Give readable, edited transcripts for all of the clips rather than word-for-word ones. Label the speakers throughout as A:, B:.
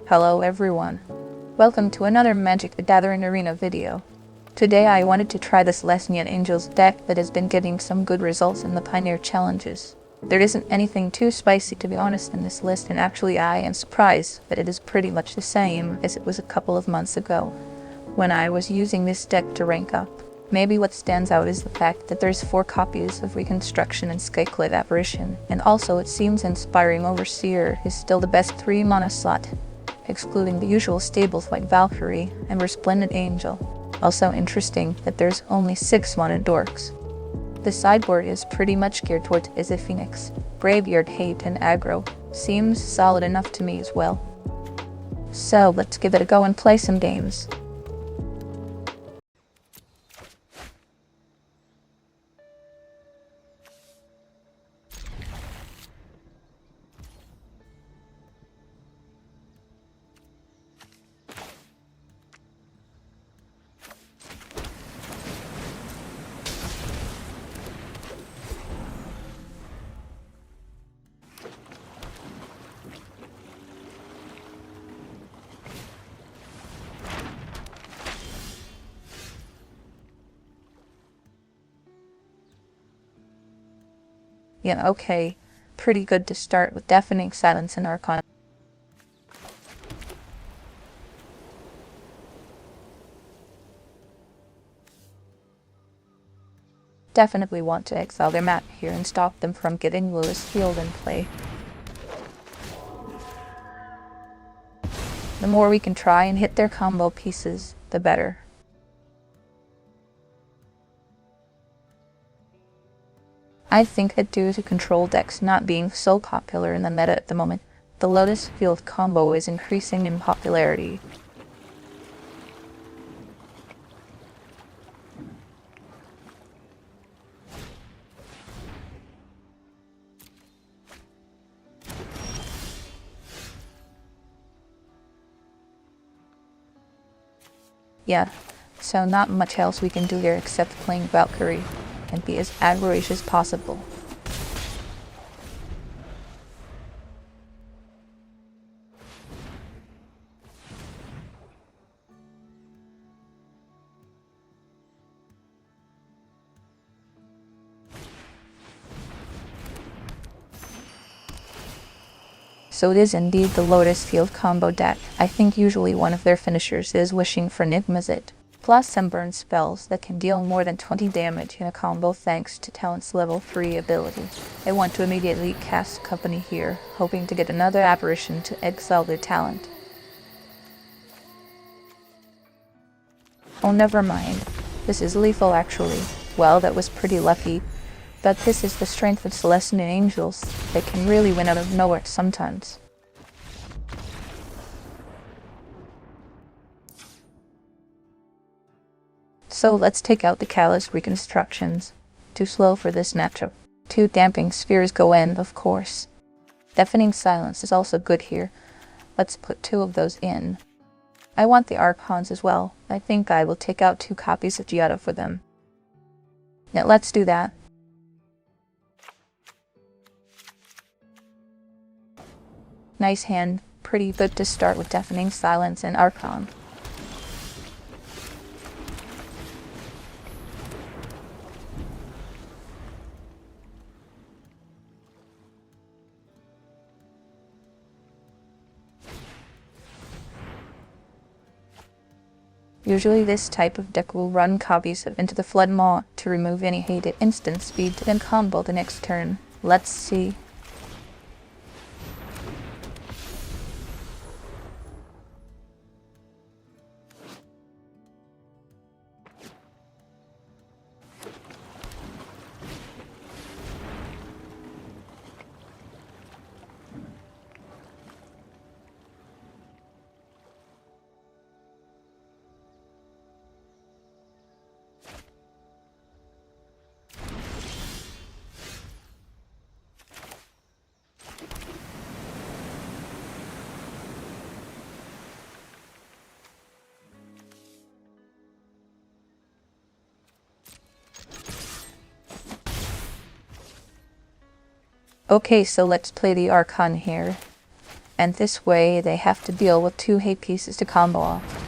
A: Hello everyone. Welcome to another Magic the Gathering Arena video. Today I wanted to try the Selesnya Angels deck that has been getting some good results in the Pioneer challenges. There isn't anything too spicy to be honest in this list, and actually I am surprised that it is pretty much the same as it was a couple of months ago when I was using this deck to rank up. Maybe what stands out is the fact that there's 4 copies of Reconstruction and Skyclave Apparition, and also it seems Inspiring Overseer is still the best 3 mana slot, excluding the usual staples like Valkyrie and Resplendent Angel. Also interesting that there's only 6 mana dorks. The sideboard is pretty much geared towards Izzet Phoenix, Graveyard Hate, and aggro. Seems solid enough to me as well. So let's give it a go and play some games. Yeah, okay. Pretty good to start with Deafening Silence and Archon. Definitely want to exile their map here and stop them from getting Lotus Field in play. The more we can try and hit their combo pieces, the better. I think that due to control decks not being so popular in the meta at the moment, the Lotus Field combo is increasing in popularity. Yeah, so not much else we can do here except playing Valkyrie and be as aggro-ish as possible. So it is indeed the Lotus Field combo deck. I think usually one of their finishers is Wishing for Izzet, plus some burn spells that can deal more than 20 damage in a combo thanks to Talent's level 3 ability. I want to immediately cast Company here, hoping to get another apparition to exile their talent. Oh, never mind. This is lethal actually. Well, that was pretty lucky. But this is the strength of Selesnya Angels. They can really win out of nowhere sometimes. So let's take out the Kayla's Reconstructions. Too slow for this matchup. 2 Damping Spheres go in, of course. Deafening Silence is also good here. Let's put 2 of those in. I want the Archons as well. I think I will take out 2 copies of Giada for them. Now let's do that. Nice hand. Pretty good to start with Deafening Silence and Archon. Usually this type of deck will run copies of Into the Flood Maw to remove any hated instant speed to then combo the next turn. Let's see. Okay, so let's play the Archon here. and this way they have to deal with 2 hate pieces to combo off.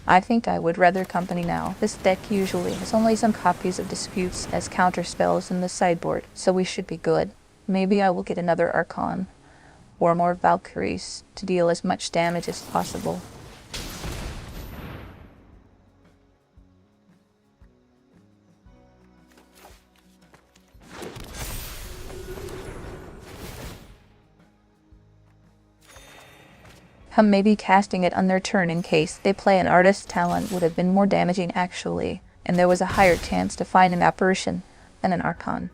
A: I think I would rather company now. This deck usually has only some copies of Disputes as counterspells in the sideboard, so we should be good. Maybe I will get another Archon, or more Valkyries, to deal as much damage as possible. Maybe casting it on their turn in case they play an Artist's Talent would have been more damaging actually, and there was a higher chance to find an Apparition than an Archon.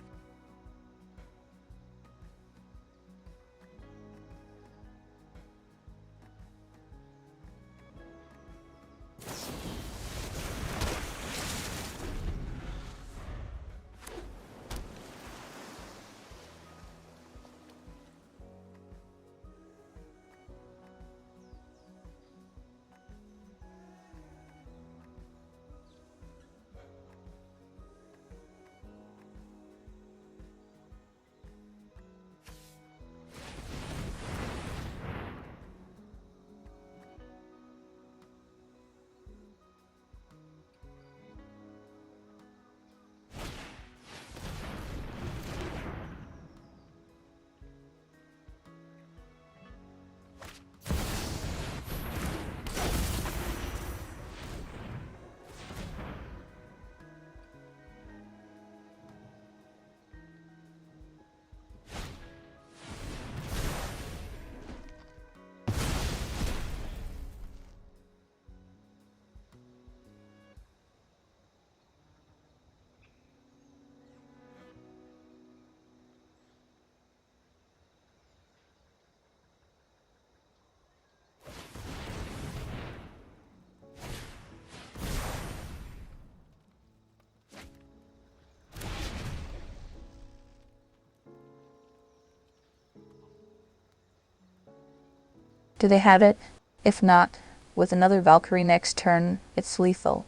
A: Do they have it? If not, with another Valkyrie next turn, it's lethal.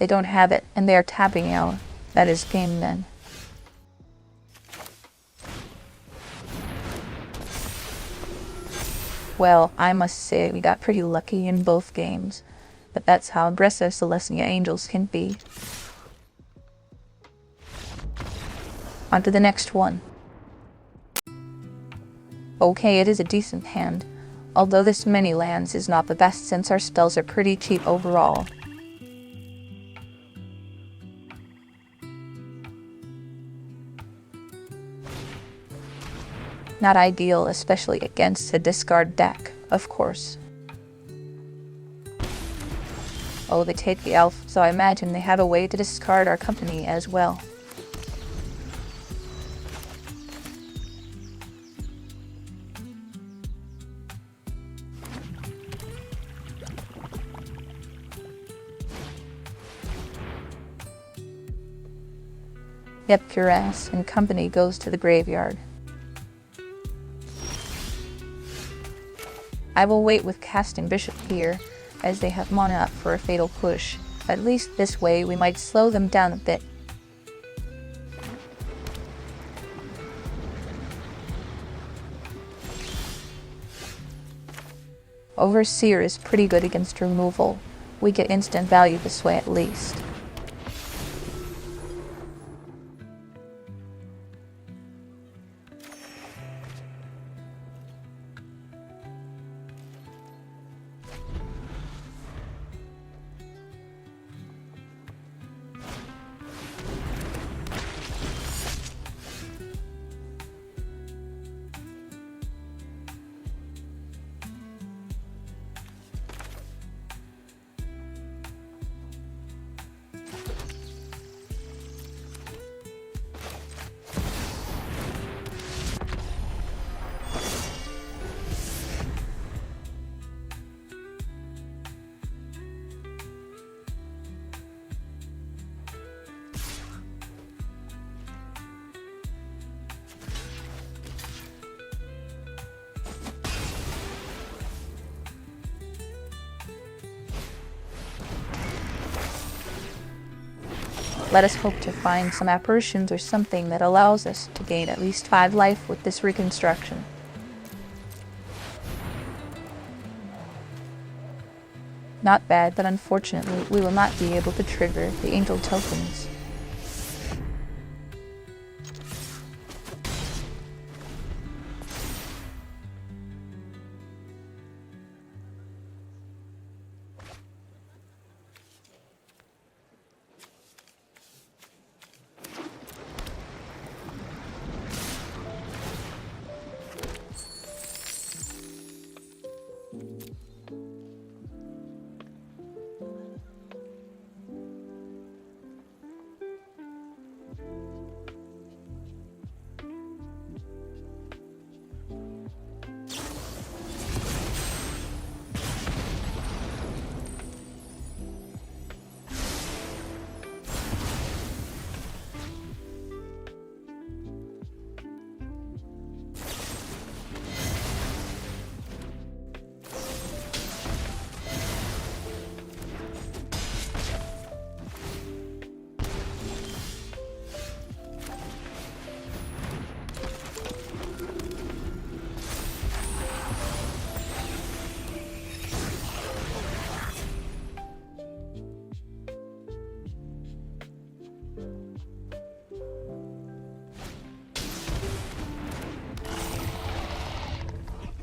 A: They don't have it, and they are tapping out. That is game then. Well, I must say we got pretty lucky in both games, but that's how aggressive Selesnya Angels can be. On to the next one. Okay, it is a decent hand, although this many lands is not the best since our spells are pretty cheap overall. Not ideal, especially against a discard deck, of course. Oh, they take the elf, so I imagine they have a way to discard our company as well. Yep, Cuirass and company goes to the graveyard. I will wait with casting Bishop here, as they have mana up for a fatal push. At least this way we might slow them down a bit. Overseer is pretty good against removal. We get instant value this way at least. Let us hope to find some apparitions or something that allows us to gain at least 5 life with this reconstruction. Not bad, but unfortunately we will not be able to trigger the angel tokens.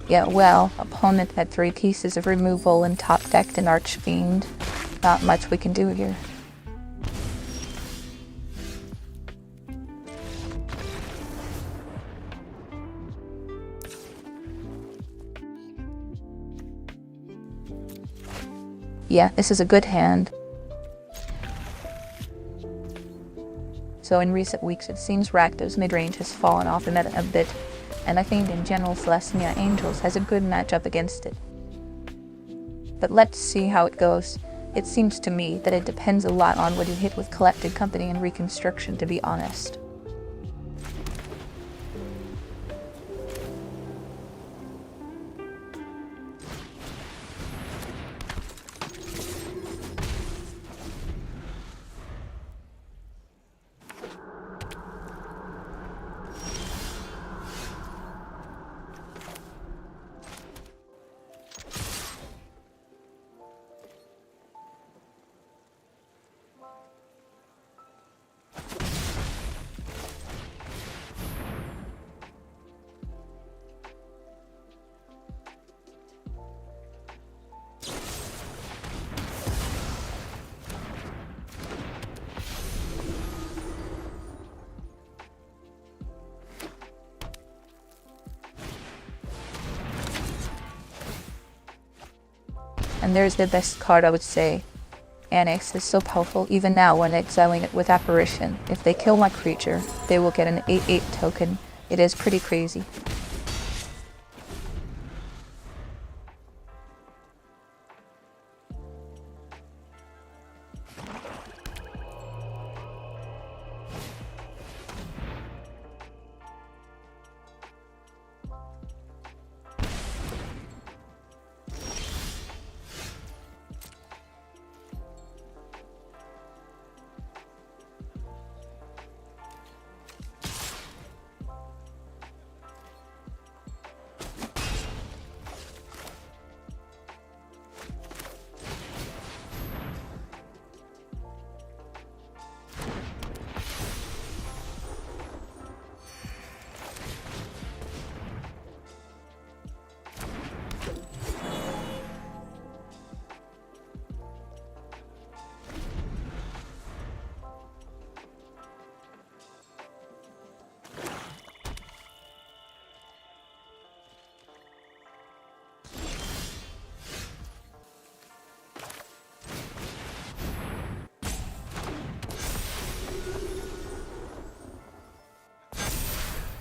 A: Yeah, well, opponent had 3 pieces of removal and top-decked an Archfiend. Not much we can do here. Yeah, this is a good hand. So in recent weeks it seems Rakdos Midrange has fallen off the meta a bit, and I think in general Selesnya Angels has a good matchup against it. But let's see how it goes. It seems to me that it depends a lot on what you hit with Collected Company and Reconstruction, to be honest. And there's the best card, I would say. Annex is so powerful even now when exiling it with Apparition. If they kill my creature, they will get an 8/8 token. It is pretty crazy.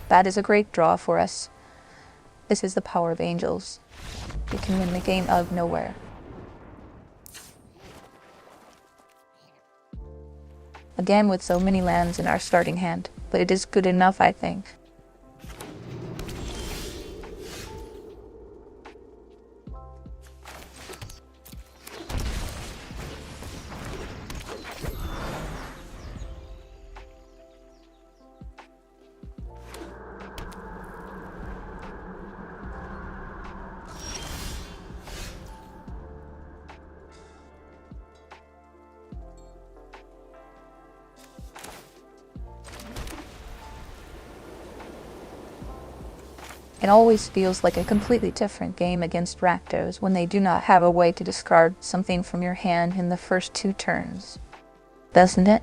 A: That is a great draw for us. This is the power of angels. We can win the game out of nowhere. Again with so many lands in our starting hand, but it is good enough, I think. It always feels like a completely different game against Rakdos when they do not have a way to discard something from your hand in the first 2 turns. Doesn't it?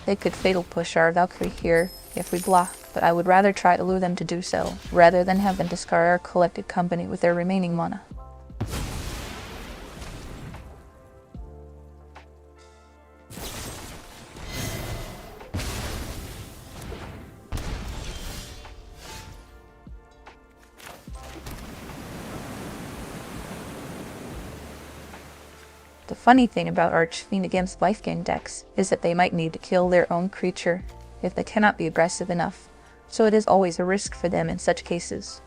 A: They could Fatal Push our Valkyrie here if we block, but I would rather try to lure them to do so, rather than have them discard our collected company with their remaining mana. The funny thing about Archfiend against life gain decks is that they might need to kill their own creature if they cannot be aggressive enough, so it is always a risk for them in such cases.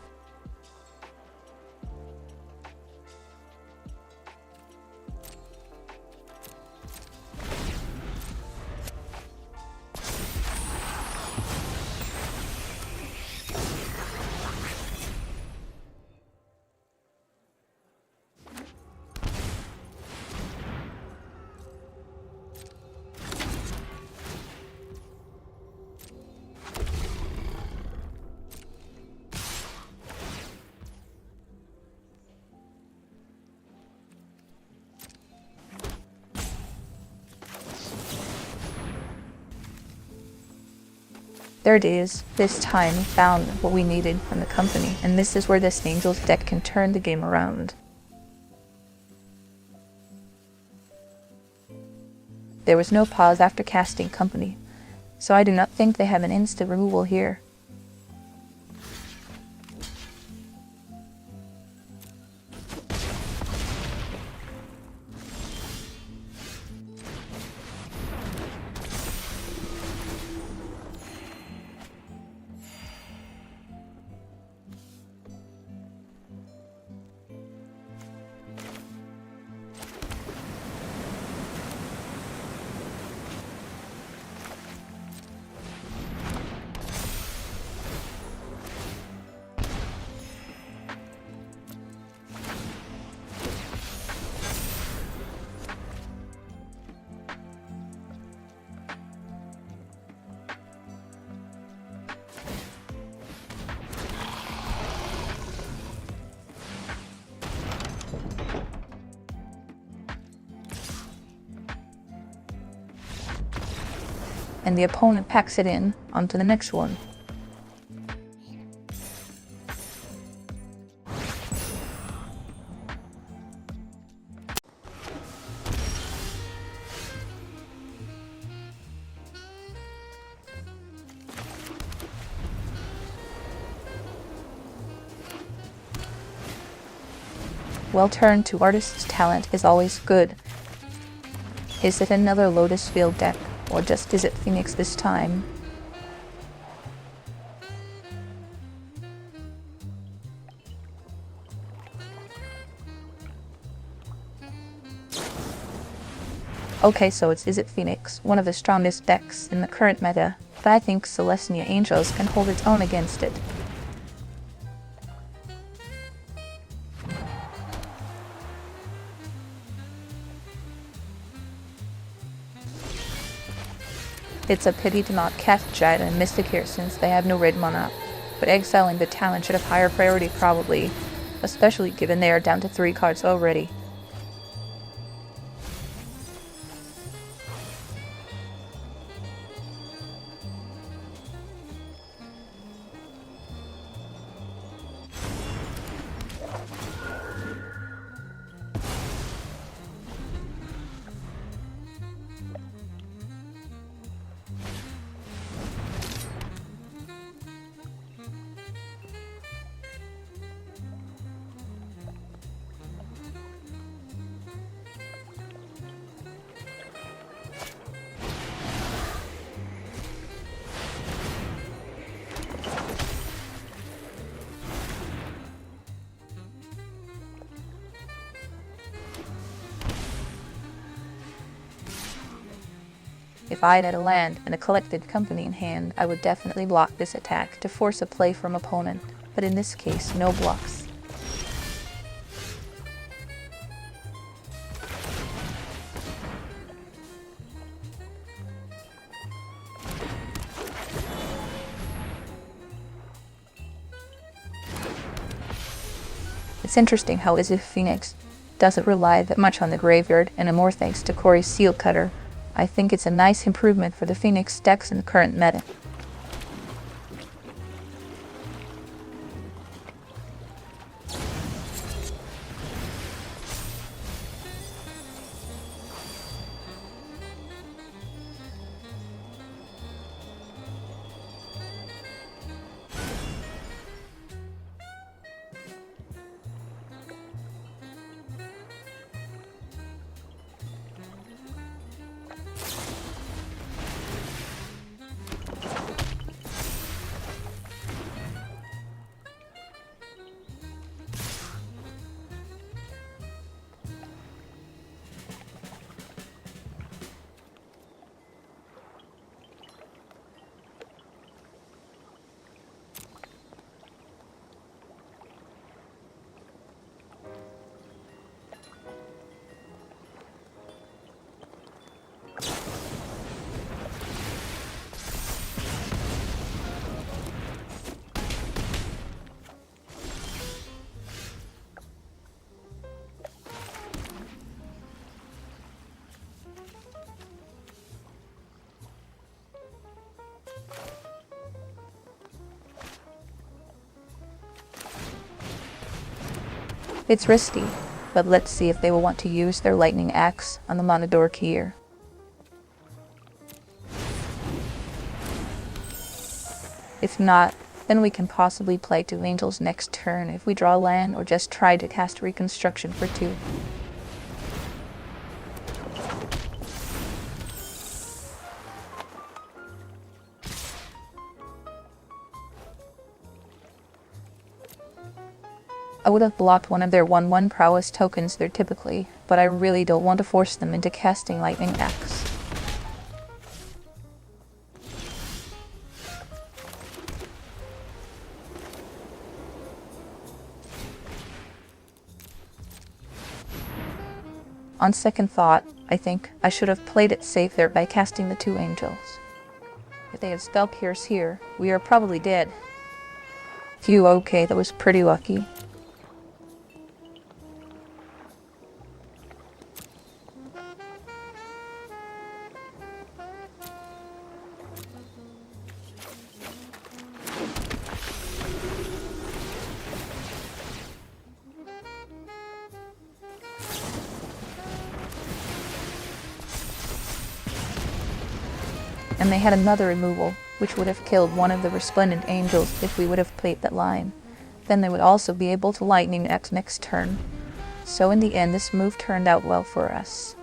A: There it is. This time we found what we needed from the company, and this is where this Angels deck can turn the game around. There was no pause after casting company, so I do not think they have an instant removal here. And the opponent packs it in onto the next one. Well turned to artist's talent is always good. Is it another Lotus field deck? Or just Izzet Phoenix this time? Okay, so it's Izzet Phoenix, one of the strongest decks in the current meta, but I think Selesnya Angels can hold its own against it. It's a pity to not cast Giada and Mystic here since they have no red mana, but exiling the talent should have higher priority probably, especially given they are down to 3 cards already. If I had a land and a collected company in hand, I would definitely block this attack to force a play from opponent, but in this case, no blocks. It's interesting how Izzet Phoenix doesn't rely that much on the graveyard anymore thanks to Corey's Seal Cutter. I think it's a nice improvement for the Phoenix decks in the current meta. It's risky, but let's see if they will want to use their Lightning Axe on the Monodork here. If not, then we can possibly play 2 Angels next turn if we draw land or just try to cast Reconstruction for 2. I would have blocked one of their 1/1 prowess tokens there typically, but I really don't want to force them into casting Lightning Axe. On second thought, I think I should have played it safe there by casting the 2 Angels. If they had Spell Pierce here, we are probably dead. Phew, okay, that was pretty lucky. And they had another removal, which would have killed one of the Resplendent Angels if we would have played that line. Then they would also be able to Lightning Axe next turn. So in the end, this move turned out well for us.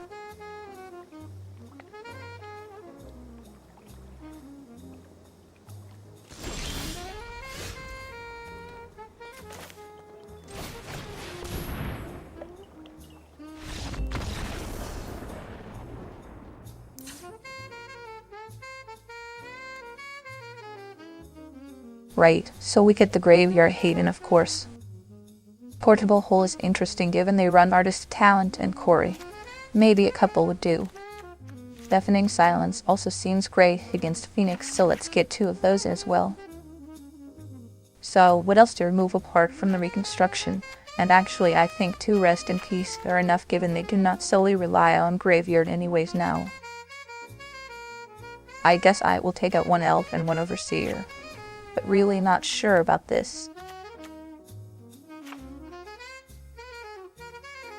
A: Right, so we get the Graveyard Hayden, of course. Portable Hole is interesting given they run Artist Talent and Corey. Maybe a couple would do. Deafening Silence also seems great against Phoenix, so let's get 2 of those as well. So, what else to remove apart from the Reconstruction? And actually, I think 2 Rest in Peace are enough given they do not solely rely on Graveyard anyways now. I guess I will take out 1 Elf and 1 Overseer, but really not sure about this.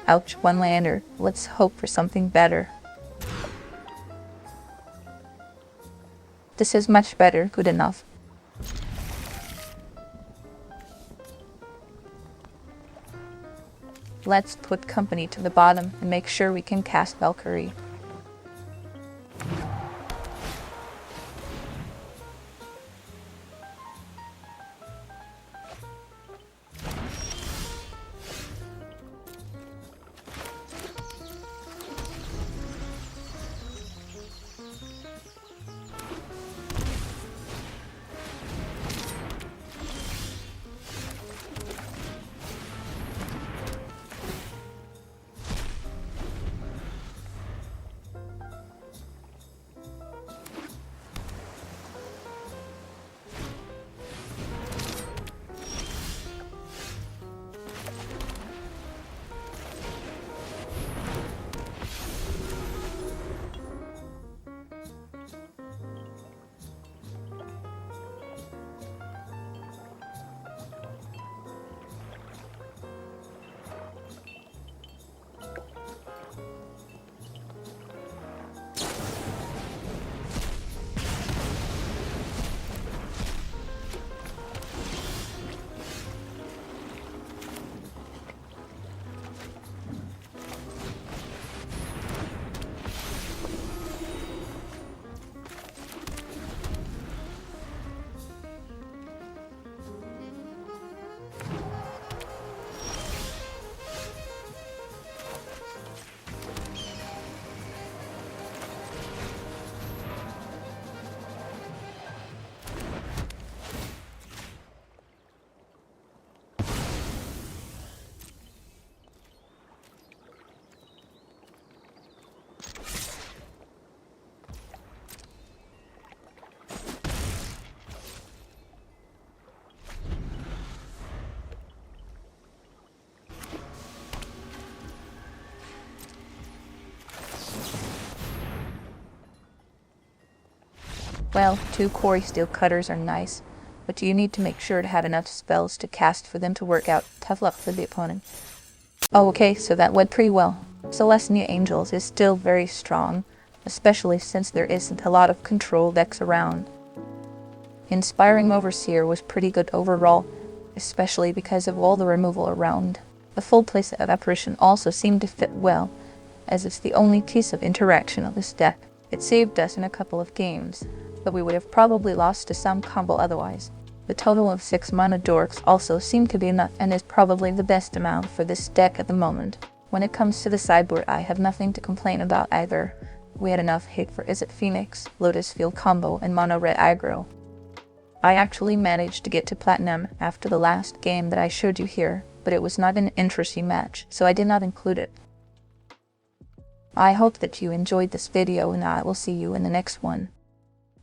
A: Ouch, 1 lander. Let's hope for something better. This is much better, good enough. Let's put company to the bottom and make sure we can cast Valkyrie. Well, 2 Quarry Steel Cutters are nice, but you need to make sure to have enough spells to cast for them to work out. Tough luck for the opponent. Oh, okay, so that went pretty well. Selesnya Angels is still very strong, especially since there isn't a lot of control decks around. Inspiring Overseer was pretty good overall, especially because of all the removal around. The full playset of Apparition also seemed to fit well, as it's the only piece of interaction of this deck. It saved us in a couple of games, but we would have probably lost to some combo otherwise. The total of 6 mana dorks also seemed to be enough and is probably the best amount for this deck at the moment. When it comes to the sideboard, I have nothing to complain about either. We had enough hit for Izzet Phoenix, Lotus field combo, and mono red aggro. I actually managed to get to Platinum after the last game that I showed you here, but it was not an interesting match, so I did not include it. I hope that you enjoyed this video and I will see you in the next one.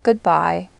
A: Goodbye.